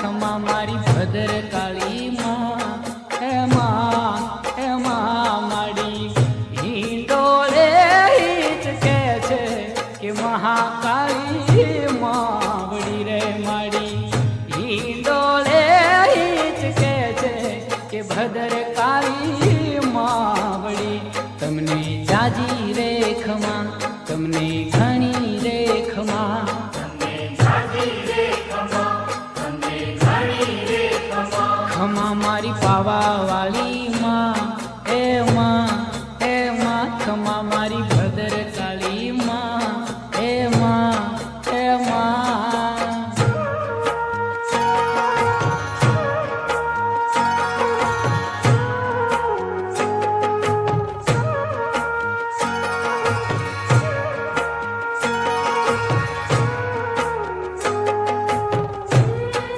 ખમા મારી ભદ્ર કાળી માં હે માડી હિંડોળે હિચકે છે કે મહાકાળી માવડી રે માડી હિંડોળે હિચકે છે કે ભદ્ર કાળી માવડી તમને જાજી રે ખમા તમને ઘણી રે ખમા ખમા મારી પાવા વાળી